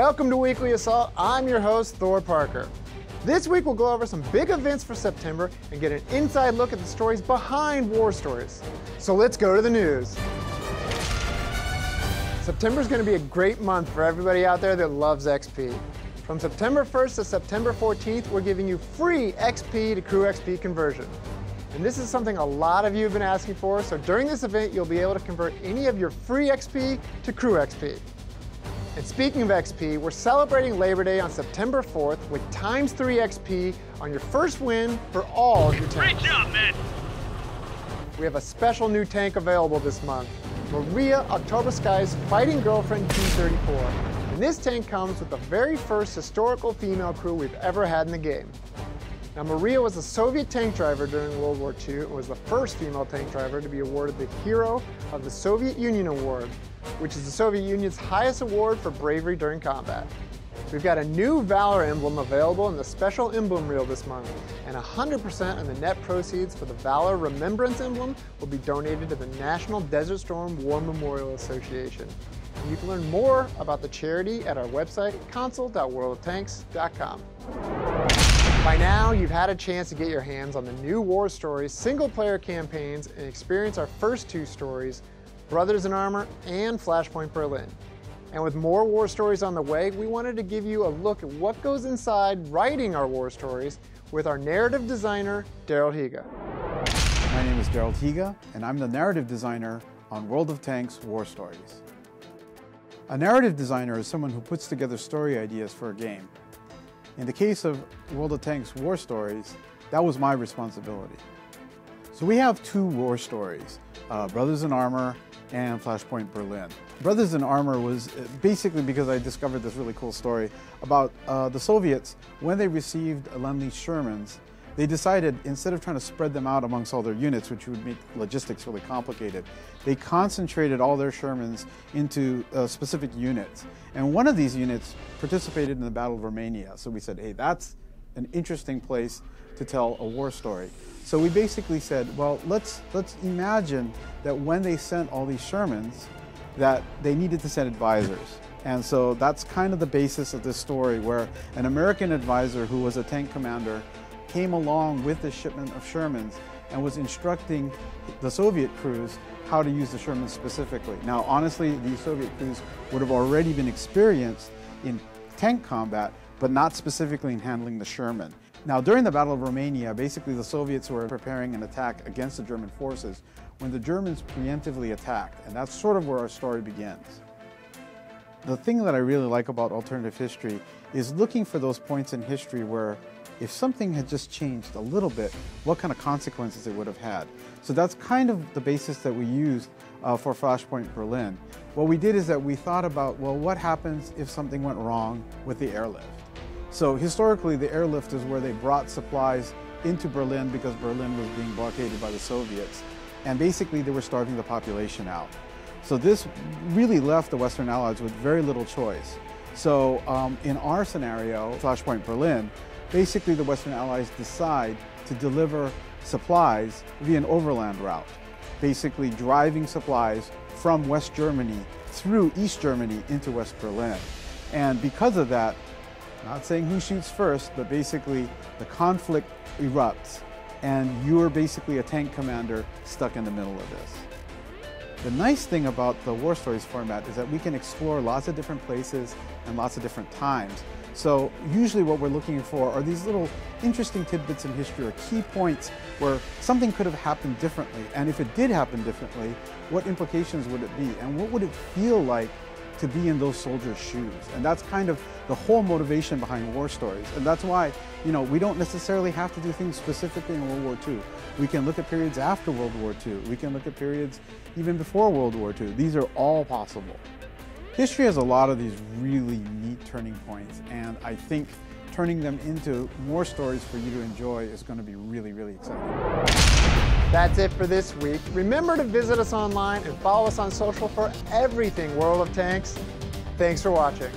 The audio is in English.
Welcome to Weekly Assault. I'm your host, Thor Parker. This week we'll go over some big events for September and get an inside look at the stories behind war stories. So let's go to the news. September is going to be a great month for everybody out there that loves XP. From September 1st to September 14th, we're giving you free XP to Crew XP conversion. And this is something a lot of you have been asking for, so during this event, you'll be able to convert any of your free XP to Crew XP. And speaking of XP, we're celebrating Labor Day on September 4th with ×3 XP on your first win for all of your tanks. Great job, man! We have a special new tank available this month, Maria Oktoberskai's Fighting Girlfriend T-34. And this tank comes with the very first historical female crew we've ever had in the game. Now, Maria was a Soviet tank driver during World War II and was the first female tank driver to be awarded the Hero of the Soviet Union Award, which is the Soviet Union's highest award for bravery during combat. We've got a new Valor emblem available in the special emblem reel this month, and 100% of the net proceeds for the Valor Remembrance emblem will be donated to the National Desert Storm War Memorial Association. And you can learn more about the charity at our website, console.worldoftanks.com. By now, you've had a chance to get your hands on the new War Stories single-player campaigns and experience our first two stories, Brothers in Armor and Flashpoint Berlin. And with more war stories on the way, we wanted to give you a look at what goes inside writing our war stories with our narrative designer, Daryl Higa. My name is Daryl Higa, and I'm the narrative designer on World of Tanks War Stories. A narrative designer is someone who puts together story ideas for a game. In the case of World of Tanks War Stories, that was my responsibility. So we have two war stories, Brothers in Armor and Flashpoint Berlin. Brothers in Armor was basically because I discovered this really cool story about the Soviets. When they received Lend-Lease Shermans, they decided instead of trying to spread them out amongst all their units, which would make logistics really complicated, they concentrated all their Shermans into specific units. And one of these units participated in the Battle of Romania. So we said, hey, that's an interesting place to tell a war story. So we basically said, well, let's imagine that when they sent all these Shermans, that they needed to send advisors. And so that's kind of the basis of this story, where an American advisor who was a tank commander came along with the shipment of Shermans and was instructing the Soviet crews how to use the Shermans specifically. Now, honestly, these Soviet crews would have already been experienced in tank combat, but not specifically in handling the Sherman. Now, during the Battle of Romania, basically the Soviets were preparing an attack against the German forces when the Germans preemptively attacked, and that's sort of where our story begins. The thing that I really like about alternative history is looking for those points in history where if something had just changed a little bit, what kind of consequences it would have had. So that's kind of the basis that we used for Flashpoint Berlin. What we did is that we thought about, well, what happens if something went wrong with the airlift? So historically, the airlift is where they brought supplies into Berlin because Berlin was being blockaded by the Soviets. And basically, they were starving the population out. So this really left the Western Allies with very little choice. So in our scenario, Flashpoint Berlin, basically the Western Allies decide to deliver supplies via an overland route, basically driving supplies from West Germany through East Germany into West Berlin. And because of that, not saying who shoots first, but basically the conflict erupts and you're basically a tank commander stuck in the middle of this. The nice thing about the War Stories format is that we can explore lots of different places and lots of different times. So usually what we're looking for are these little interesting tidbits in history or key points where something could have happened differently. And if it did happen differently, what implications would it be? And what would it feel like to be in those soldiers' shoes? And that's kind of the whole motivation behind War Stories. And that's why, we don't necessarily have to do things specifically in World War II. We can look at periods after World War II. We can look at periods even before World War II. These are all possible. History has a lot of these really neat turning points, and I think turning them into more stories for you to enjoy is going to be really, really exciting. That's it for this week. Remember to visit us online and follow us on social for everything World of Tanks. Thanks for watching.